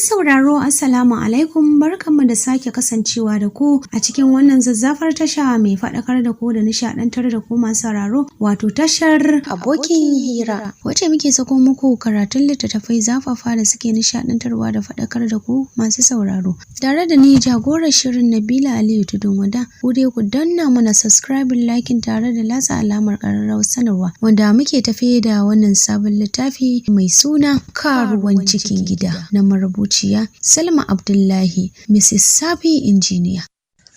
sauraro Assalamu alaikum, barkanmu da sake kasancewa da ku a cikin wannan zazzafar tasha mai faɗakar da ku da nishaɗantar da ku masu sauraro, wato tashar abokin hira wacce muke sako muku karatun littattafai zafafa da suke nishaɗantarwa da faɗakar da ku masu sauraro. Tare da ni jagorar shirin Nabila Aliyu Tudun Wada, ku dai ku danna mana subscribing, liking tare da latsa alamar ƙararrawar sanarwa, wanda muke tafe da wannan sabon littafi mai suna Karuwan Cikin Gida na marubuciya Salma Abdullahi, Mrs. Sabi Injiniya.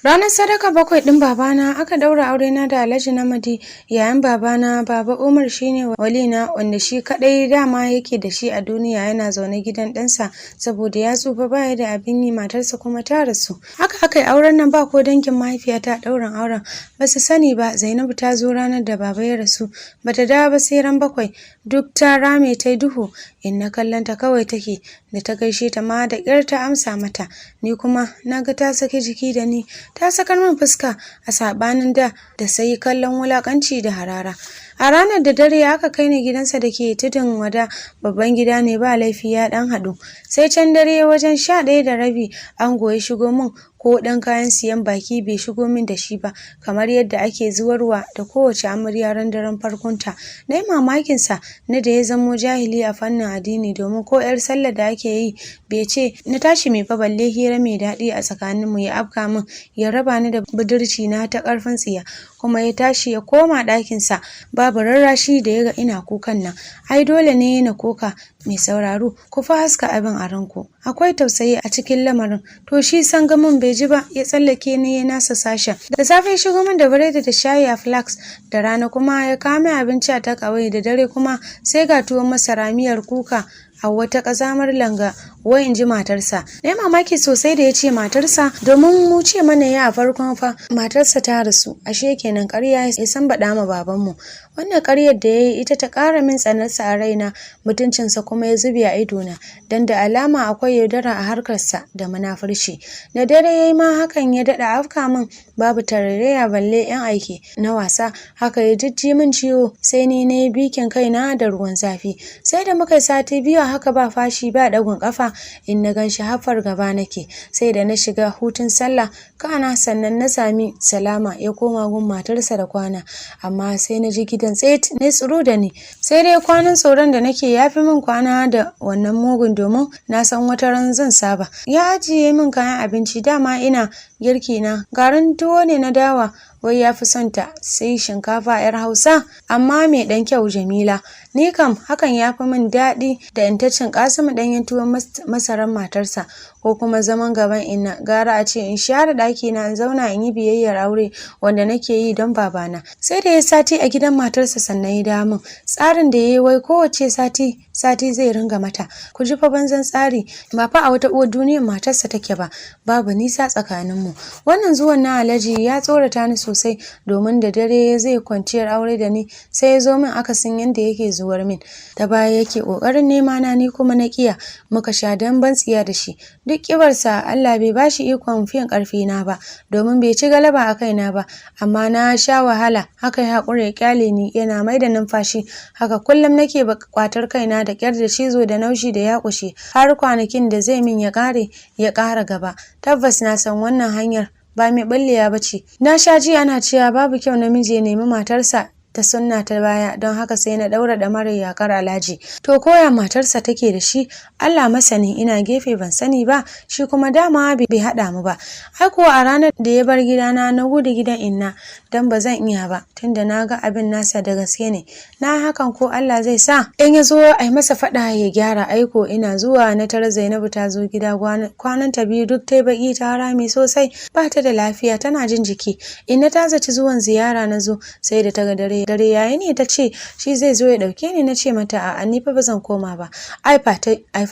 Ranar sadaka 7 ɗin babana aka daura aurena da Alhaji Namadi, yayan babana. Baba Umar shine walina, wanda shi kadai dama yake da shi a duniya. Yana zaune gidan ɗansa saboda ya tsufa baya da abin yi, matarsa kuma ta rasu. Haka aka yi auren nan ba ko dangin mahaifiyata ɗaurin auren ba su sani ba. Zainabu ta zo ranar da baba ya rasu, bata dawo ba sai ran 7. Duk ta rame ta duhu, inna kallonta kawai take. Da ta gaishe ta ma da ƙyar ta amsa mata. Ni kuma naga ta saki jiki da ni, ta sakar min fuska a sabanin da sai kallon wulakanci da harara. A ranar da dare aka kai ni gidansa da ke Tudun Wada, babban gida ne ba laifi ya dan haɗu. Sai can dare wajen 11:30 ango ya shigo min, ko ɗan kayan siyan baki bai shigo min da shi ba, kamar yadda ake zuwarwa da kowace amarya ran daren farkonta. Na yi mamakinsa na da ya zamo jahili a fannin addini, domin ko 'yar sallar da ake yi bai ce na tashi mai fa balle hira mai daɗi a tsakaninmu ya afka min ya raba ni da budurci na ta ƙarfin tsiya, kuma ya tashi ya koma ɗakinsa babu rarrashi da ya ga ina kukan nan. Ai dole ne na koka. Mai sauraro, ku fa haska abin a ranku, akwai tausayi a cikin lamarin. To shi sangamin bai ji ba, ya tsallake ni ya nasa sashen. Da safe ya shigo min da biredi da shayi a flax, da rana kuma ya kawo min abinci a takawai, da dare kuma sai ga tuwon masara miyar kuka a wata ƙazamar langa, wai in ji matarsa. Na yi mamaki sosai da ya ce matarsa, domin mu ce mana ya a farkon fa matarsa ta rasu. Ashe kenan ƙarya ya san baɗa ma babanmu. Wannan ƙaryar da ya yi ita ta ƙara min tsanarsa a raina, mutuncinsa kuma ya zube a idona, don da alama akwai yaudara a harkarsa da munafurci. Da dare ya yi ma hakan ya daɗa afka min, babu tarairaya balle 'yan aiki na wasa. Haka ya jijji min ciwo, sai ni na yi bikin kaina da ruwan zafi. Sai da muka yi sati 2 haka ba fashi ba ɗagun ƙafa, in na ganshi hafar gaba nake. Sai da na shiga hutun sallah kana sannan na sami salama ya koma gun matarsa da kwana, amma sai na ji gidan tsit ne tsiro da ni. Sai dai kwanan tsoron da nake ya fi min kwana da wannan mugun, domin na san wata ran zan saba. Ya ajiye min kayan abinci, dama ina girki na garin tuwo ne na dawa, wai ya fi son ta sai shinkafa 'yar Hausa amma mai ɗan kyau Jamila. Ni kam hakan ya fi min daɗi da in ta cin Kasimu ɗanyen tuwon masaran matarsa, ko kuma zaman gaban inna. Gara a ce in share ɗaki na in zauna in yi biyayyar aure wanda nake yi don babana. Sai da ya sati a gidan matarsa sannan ya dawo min. Tsarin da ya yi wai kowace sati zai ringa mata. Ku ji fa banzan tsari, ba fa a wata uwar duniyar matarsa take ba, babu nisa tsakaninmu. Wannan zuwan na Alhaji ya tsorata ni sosai, domin da dare zai kwanciyar aure da ni, sai ya zo min akasin yadda yake zuwar min. Ta baya yake ƙoƙarin nema na, ni kuma na kiya. Muka sha damben tsiya da shi. Duk ƙibarsa Allah bai bashi ikon fin ƙarfi na ba, domin bai ci galaba a kaina ba, amma na sha wahala. Haka ya haƙura ya ƙyale ni, yana mai da numfashi. Haka kullum nake kwatar kaina da ƙyar da cizo da naushi da yaƙushe, har kwanakin da zai min ya ƙara gaba. Tabbas na san wannan hanyar ba mai ɓallewa ba ce. Na sha ji ana cewa babu kyau namiji ya nemi matarsa ta sunna ta baya, don haka sai na daura da mara yakar Alhaji. To koya matarsa take da shi, Allah masani, ina gefe ban sani ba, shi kuma dama bai haɗa mu ba. Ai kuwa a ranar da ya bar gidana na gudu gidan inna, dan ba zan iya ba, tunda na ga abin nasa da gaske ne. Na hakan ko Allah zai sa in ya zo a yi masa faɗa ya gyara. Aiko ina zuwa na tara Zainabu ta zo gida, kwanan ta 2 duk tai baki ta rame sosai, ba ta da lafiya, tana jin jiki. Inna ta zaci zuwan ziyara na zo, sai da ta ga dare yayi ne ta ce shi zai zo ya dauke ni. Na ce mata a'a, ni fa bazan koma ba. Ai fa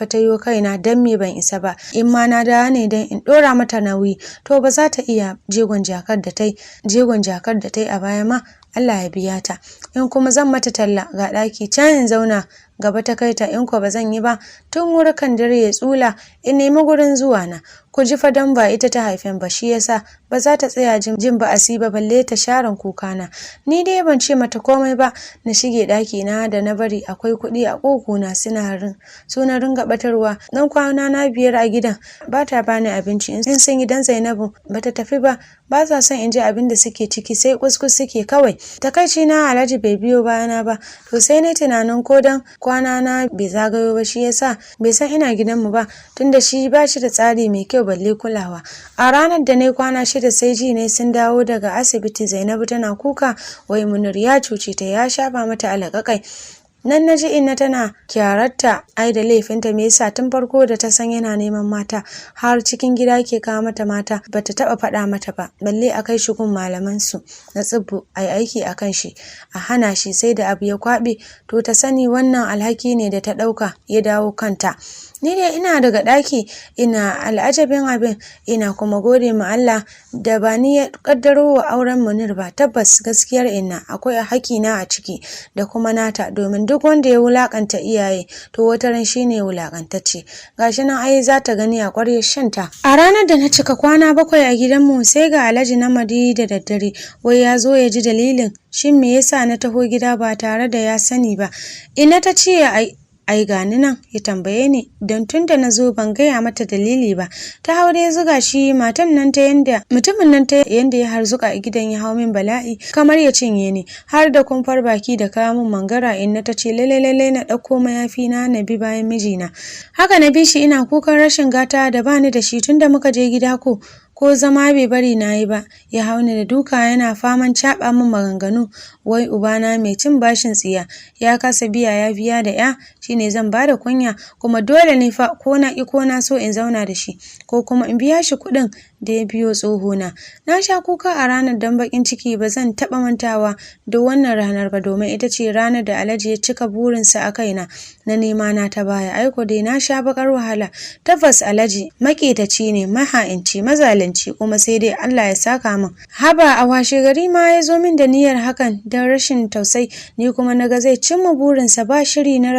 ta yo kaina, dan me ban isa ba. In ma na dawo ne dan in dora mata nauyi, to ba za ta iya. Jegon jakar da tai a baya ma Allah ya biya ta. In kuma zan mata talla, ga daki can in zauna gaba ta kai ta. In ko ba zan yi ba, tun wuri kan dare ya tsula in nemi gurin zuwa na. ku ji fa dan ba ita ta haifin ba, shi yasa ba za ta tsaya jin ba ba balle ta sharan kukana. Ni dai ban ce mata komai ba, na shige ɗaki na da na bari akwai kuɗi a ƙuguna suna ringa batarwa. Dan kwana na 5 a gidan ba ta bani abinci in sun gidan Zainabu bata tafi ba sa son in ji abin da suke ciki sai kuskus suke kawai. Takaici na Alhaji bai biyo bayana ba, to sai na tunanin ko dan kwana na bai zagayo ba shi yasa bai san ina gidanmu ba, tunda shi ba shi da tsari mai kyau balle kulawa. A ranar da na kwana 6 sai ji ne sun dawo daga asibiti Zainabu tana kuka wai Munir ya cuce ta ya shafa mata alƙaƙai. Nan na ji inna tana kyararta ai da laifinta me yasa tun farko da ta san yana neman mata har cikin gida ke kawo mata mata bata taba faɗa mata ba, balle a kai shi gun malaman su na tsibbu ai aiki akan shi a hana shi sai da abu ya kwabe, to ta sani wannan alhaki ne da ta ɗauka ya dawo kanta. Ni dai ina daga ɗaki ina al'ajabin abin, ina kuma gode ma Allah da ba ni ya kaddaro wa auren Munir ba. Tabbas gaskiyar inna akwai haƙina a ciki da kuma nata, domin duk wanda ya wulakanta iyaye to wataran shine wulakantacce. Gashi nan ai za ta gani a ƙwaryar shanta. A ranar da na cika kwana 7 a gidanmu sai ga Alhaji Namadi da daddare wai ya zo ya ji dalilin shin me yasa na taho gida ba tare da ya sani ba. Ina ta ce ai gani nan ya tambaye ni don tunda na zo ban gaya mata dalili ba. Ta haure ya zuga shi mutumin nan ta yanda ya harzuka a gidan ya hau min bala'i kamar ya cinye ni har da kumfar baki da kawo min mangara. Inna ta ce lalle na ɗauko mayafi na bi bayan mijina. Haka na bi shi ina kukan rashin gata da bani da shi tunda muka je gida ko zama bai bari na yi ba, ya hauni da duka yana faman caɓa min maganganu wai ubana mai cin bashin tsiya ya kasa biya da shine zan bada kunya kuma dole ne fa ko na ki ko na so in zauna da shi ko kuma in biya shi kuɗin da ya biyo tsohona. Na sha kuka a ranar dan bakin ciki ba zan taɓa mantawa da wannan ranar ba, domin ita ce ranar da Alhaji ya cika burinsa a kaina na nema na ta baya. Aiko dai na sha bakar wahala. Tabbas Alhaji maƙetaci ne, maha'inci, mazalunci, kuma sai dai Allah ya saka min. Haba a washe gari ma ya zo min da niyyar hakan don rashin tausayi, ni kuma naga zai cimma burinsa ba shiri na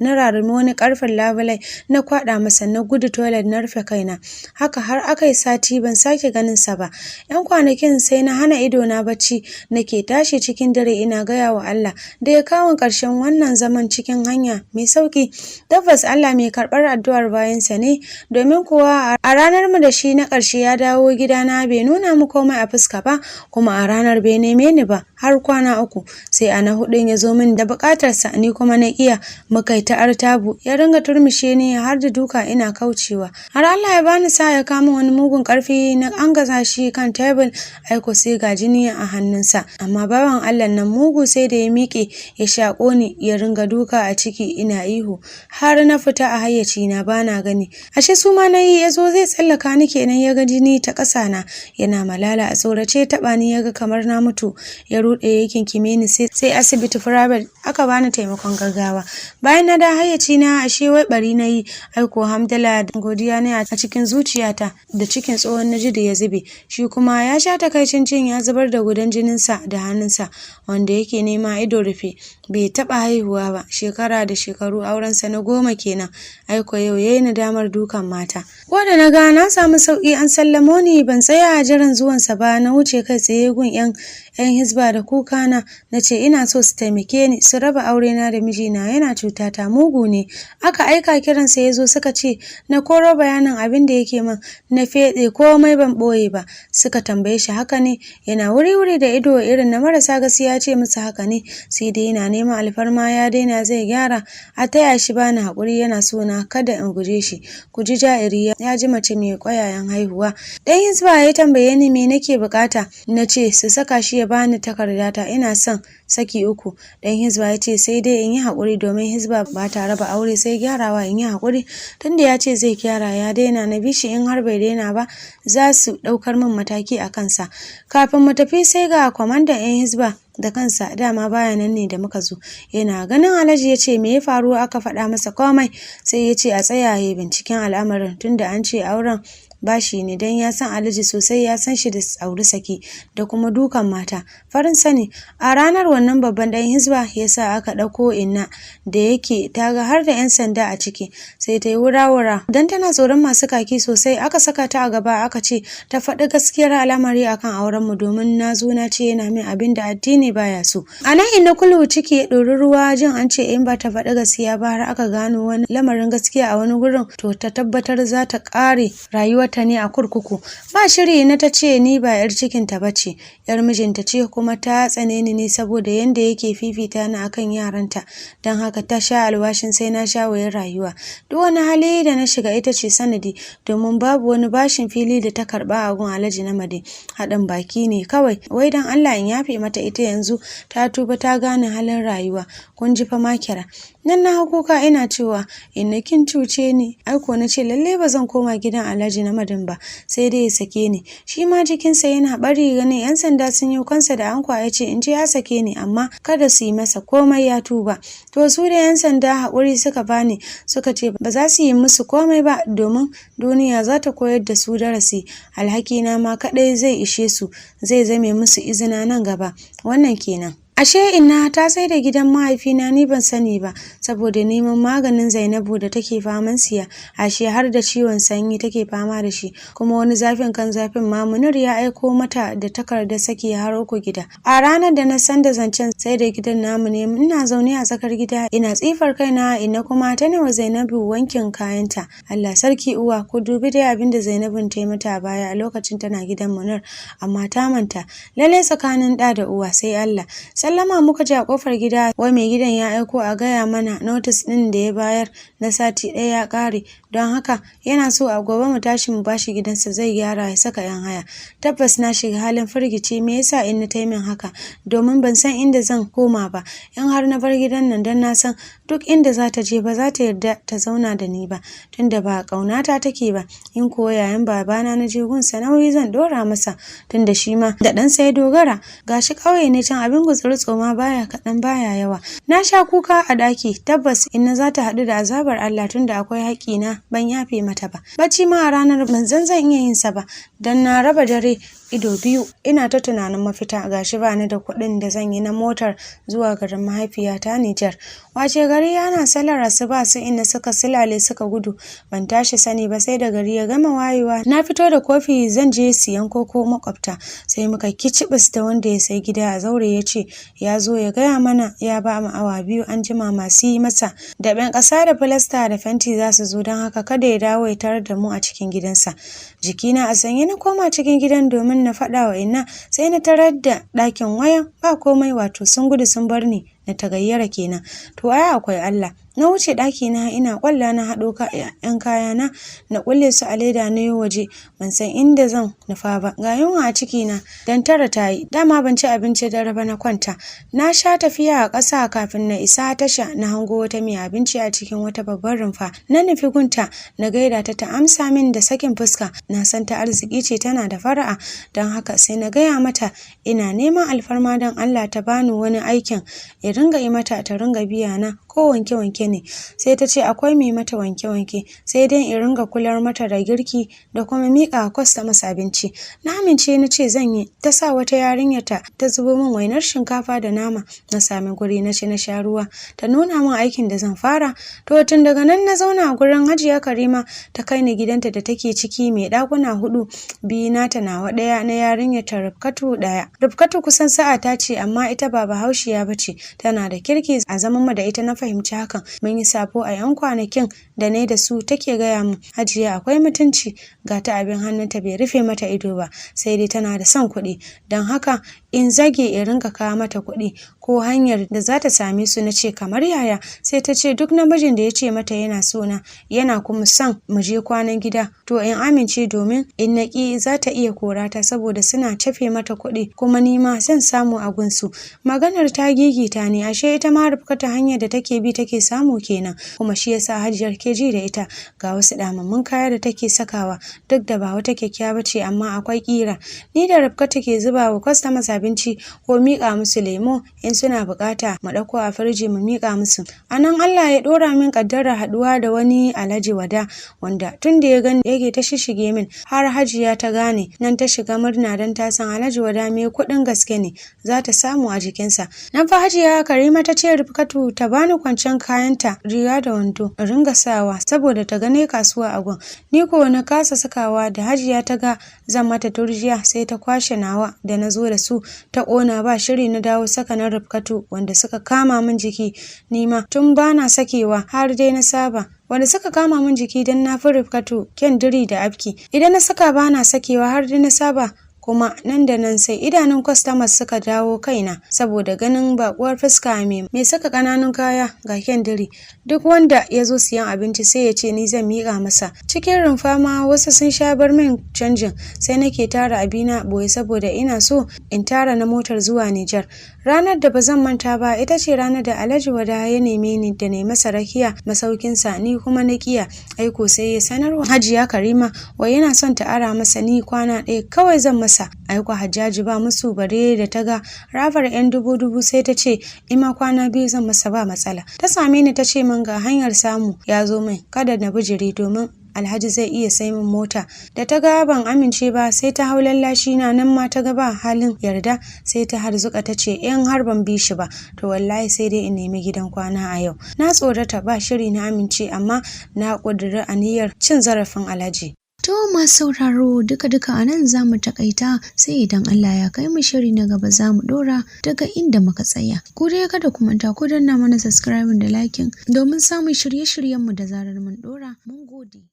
rarumi wani karfin labulai na kwada masa na gudu toilet na rufe kaina. Haka har akai sati ban sake ganin sa ba. Yan kwanakin sai na hana ido na bacci, nake tashi cikin dare ina gaya wa Allah da ya kawo ƙarshen wannan zaman cikin hanya mai sauki. Tabbas Allah mai karɓar addu'ar bayansa ne, domin kuwa a ranar mu da shi na ƙarshe ya dawo gidana bai nuna mu komai a fuska ba, kuma a ranar bai neme ni ba har kwana 3. Sai a na 4 ya zo min da buƙatarsa, ni kuma na iya muka yi ta artabu, ya ringa turmishe ni har da duka ina kaucewa. Har Allah ya bani sa ya kama wani mugun ƙarfi na an gaza shi kan tebul. Aiko sai ga jini a hannunsa, amma bawan Allah nan mugu sai da ya miƙe ya shaƙo ni ya ringa duka a ciki ina ihu har na fita a hayyaci na bana gani. Ashe su ma nayi ya zo zai tsallaka ni kenan ya ga jini ta ƙasa na yana malala a tsorace taɓa ni ya ga kamar na mutu, ya ruɗe ya kinkime ni sai asibiti private aka bani taimakon gaggawa. Bayan na da hayyaci na ashe wai bari nayi. Aiko hamdala godiya ne a cikin zuciyata da cikin tsohon naji da ya zube, shi kuma ya sha takaicin cin ya zubar da gudan jininsa da hannunsa wanda yake nema ido rufe, bai taɓa haihuwa ba, shekara da shekaru aurensa na 10 kenan. Aiko yau yayi nadamar dukan mata. Ko da na ga na samu sauki an sallamo ni ban tsaya a jiran zuwansa ba, na wuce kai tsaye gun yan hisba da kuka na ce ina so su taimake ni su raba aure na da mijina, yana cutata, mugu ne. Aka aika kiransa ya zo suka ce na koro bayanin abin da yake min, na fede komai ban boye ba. Suka tambaye shi haka ne, yana wuri da ido irin na marasa gaskiya ce musu haka ne, sai dai yana neman alfarma ya daina zai gyara, a taya shi bani hakuri yana so na kada in guje shi. Ku ji ja'iri ya ji mace mai ƙwayayen haihuwa. Dan hisba ya tambaye ni me nake bukata, na ce su saka shi ya bani takardata, ina son saki 3. Dan hisba ya ce sai dai in yi hakuri domin hisba ba ta raba aure sai gyarawa, in yi hakuri tunda ya ce zai gyara ya daina. Na bi shi in har bai daina ba za su ɗaukar min mataki a kansa. Kafin mu tafi sai ga kwamandan yan hisba da kansa, dama baya nan ne da muka zo. Yana ganin Alhaji ya ce me ya faru, aka faɗa masa komai sai ya ce a tsaya ya binciken al'amarin tunda an ce auren bashi ne dan ya san Alhaji sosai, ya san shi da auri saki da kuma dukan mata. Farin sani a ranar wannan babban dan hizba yasa aka dauko inna da yake ta ga har da 'yan sanda a ciki, sai ta yi wura-wura dan tana tsoron masu kaki sosai. Aka saka ta a gaba aka ce ta faɗi gaskiyar al'amari akan auren mu domin na zo na ce yana min abin da addini baya so. A nan inna Kulu ciki ya ɗori ruwa jin an ce in ba ta faɗi gaskiya ba har aka gano wani lamarin gaskiya a wani gurin to ta tabbatar za ta ƙare rayuwarta ne a kurkuku. Ba shiri na ta ce ni ba 'yar cikinta ba ce, 'yar mijinta ce kuma ta tsane ni ne saboda yanda yake fifita ni akan yaranta, don haka ta sha alwashin sai na sha wayar rayuwa. Duk wani hali da na shiga ita ce sanadi, domin babu wani bashin fili da ta karɓa a gun Alhaji Namadi. Haɗin baki ne kawai, wai don Allah in yafe mata, ita yanzu ta tuba ta gane halin rayuwa. Kun ji fa Makira. Nan na kuka ina cewa inna kin cuce ni, aiko na ce lalle ba zan koma gidan Alhaji Namadin ba, sai dai ya sake ni. Shi ma jikinsa yana bari ganin 'yan sanda sun yi kansa da ankwa, ya ce in ji ya sake ni amma kada su yi masa komai, ya tuba. To su da 'yan sanda haƙuri suka bani, suka ce ba za su yi musu komai ba domin duniya za ta koyar da su darasi. Alhakina ma kaɗai zai ishe su, zai zame musu izina nan gaba. Wannan kenan. Ashe inna ta sai da gidan mahaifina, ni ban sani ba, saboda neman maganin Zainabu da take faman siya. Ashe har da ciwon sanyi take fama da shi, kuma wani zafin kan zafin ma Munir ya aiko mata da takardar saki har 3 gida. A ranar da na san da zancen sai da gidan namu ne, ina zaune a tsakar gida ina tsifar kaina, inna kuma ta wa Zainabu wankin kayanta. Allah sarki uwa, ku dubi dai abin da Zainabun ta yi mata a baya a lokacin tana gidan Munir, amma ta manta. Lalle tsakanin da da uwa sai Allah. Sallama muka ji a kofar gida, wai mai gidan ya aiko a gaya mana notice din da ya bayar na sati 1 ya kare, don haka yana so a gobe mu tashi mu bashi gidansa zai gyara ya saka 'yan haya. Tabbas na shiga halin firgici, me yasa in na taimin haka, domin ban san inda zan koma ba in har na bar gidan nan, dan na san duk inda za ta je ba za ta yarda ta zauna da ni ba, tunda ba kaunata take ba. In kuwa yayin babana na je gunsa, nauyi zan dora masa, tunda shi ma da dan sai dogara. Gashi kauye ne can, abin gutsuri tsoma baya kaɗan baya yawa. Na sha kuka a ɗaki, tabbas inna za ta haɗu da azabar Allah tunda akwai haƙƙina ban yafe mata ba. Bacci ma a ranar ban zan iya yin sa ba, dan na raba dare ido biyu ina ta tunanin mafita. Gashi ba ni da kuɗin da zan yi na motar zuwa garin mahaifiyata Nijar. Wace gari yana salar asuba su inna suka silale suka gudu, ban tashi sani ba sai da gari ya gama wayewa. Na fito da kofi zan je siyan koko makwabta, sai muka kicibis da wanda ya sai gida a zaure, ya ce ya zo ya gaya mana ya ba mu awa 2 an jima masu yi masa daɓen ƙasa da filasta da fenti za su zo, don haka kada ya dawo ya tarar da mu a cikin gidansa. Jikina a sanye na koma cikin gidan domin na faɗa wa inna, sai na tarar da ɗakin wayan ba komai, wato sun gudu sun bar ni na tagayyara kenan. To ai akwai Allah. Na wuce ɗaki na ina kwalla na haɗo ƴan kayana na kulle su a leda na yi waje, ban san inda zan nufa ba. Ga yunwa a ciki na dan 9 ta yi, dama ban ci abinci dare ba na kwanta. Na sha tafiya a ƙasa kafin na isa tasha, na hango wata mai abinci a cikin wata babbar rumfa. Na nufi gunta na gaida ta, ta amsa min da sakin fuska. Na san ta arziki ce, tana da fara'a, don haka sai na gaya mata ina neman alfarma don Allah ta bani wani aikin ya ringa yi mata, ta ringa biya na ko wanke-wanke ne. Sai ta ce akwai mai mata wanke-wanke, sai dai in ringa kular mata da girki da kuma miƙa customer abinci. Na amince na ce zan yi. Ta sa wata yarinyar ta zubo min wainar shinkafa da nama. Na sami guri na ci na sha ruwa, ta nuna min aikin da zan fara. To tun daga nan na zauna a gurin Hajiya Karima, ta kai ni gidanta da take ciki mai ɗakuna 4, 2 nata nawa, 1 na yarinyar ta Rifkatu 1. Rifkatu kusan sa'a ta ce, amma ita ba Bahaushiya bace, tana da kirki. A zaman mu da ita na fahimci hakan. Mun yi sabo a 'yan kwanakin da ne da su, take gaya min Hajiya akwai mutunci, ga ta abin hannunta bai rufe mata ido ba, sai dai tana da son kuɗi, don haka in zage in ringa kawo mata kuɗi ko hanyar da za ta same su. Na ce kamar yaya? Sai ta ce duk namijin da ya ce mata yana so na, yana kuma son mu je kwanan gida, to in amince, domin in na ƙi za ta iya korata saboda suna cafe mata kuɗi, kuma ni ma zan samu a gunsu. Maganar ta gigita ne, ashe ita ma Rifkata hanyar da take bi take samu kenan, kuma shi yasa Hajiyar ke ji da ita. Ga wasu damammun kaya da take sakawa, duk da ba wata kyakkyawa ce amma akwai kira. Ni da Rifkata ke zuba wa customers abinci ko miƙa musu lemo in in suna bukata mu ɗauko a firji mu miƙa musu. A nan Allah ya ɗora min ƙaddarar haɗuwa da wani Alhaji Wada wanda tun da ya gani yake ta shishige min har Hajiya ta gane nan ta shiga murna don ta san Alhaji Wada mai kuɗin gaske ne za ta samu a jikinsa. Nan fa Hajiya Karima ta ce Rifkatu ta bani kwancen kayanta riga da wando in ringa sawa saboda ta gane kasuwa a gun. Ni ko na kasa sakawa da Hajiya ta ga zan mata turjiya sai ta kwashe nawa da na zo da su ta ƙona ba shiri na dawo saka na Rifkatu wanda suka kama min jiki nima tun bana sakewa har dai na saba. Wanda suka kama min jiki don na fi Rifkatu kyan diri da afki. Idan na saka bana sakewa har dai na saba kuma nan da nan sai idanun customers suka dawo kaina saboda ganin bakuwar fuska mai saka ƙananun kaya ga kyan diri. Duk wanda ya zo siyan abinci sai ya ce ni zan miƙa masa. Cikin rumfa ma wasu sun sha bar min canjin sai nake tara abina boye saboda ina so in tara na motar zuwa Nijar. Ranar da ba zan manta ba ita ce ranar da Alhaji Wada ya neme ni da na masa rakiya masaukinsa ni kuma na kiya. Aiko sai ya sanarwa Hajiya Karima wai yana son ta ara masa ni kwana ɗaya kawai zan masa. Aiko Hajjaji ba musu bare da ta ga rafar 'yan dubu sai ta ce ima kwana 2 zan masa ba matsala. Ta same ni ta ce min ga hanyar samu ya zo min kada na bijire domin Alhaji zai iya sai min mota. Da ta ga ban amince ba sai ta hau lallashi na nan ma ta ga ba halin yarda sai ta harzuka ta ce in har ban bi shi ba to wallahi sai dai in nemi gidan kwana a yau. Na tsorata ba shiri na amince amma na ƙudiri aniyar cin zarafin Alhaji. To masu sauraro duka-duka a nan za mu takaita sai idan Allah ya kai mu shiri na gaba za mu ɗora daga inda muka tsaya. Ku dai kada ku manta ku danna mana subscribing da liking domin samun shirye-shiryenmu da zarar mun ɗora. Mun gode.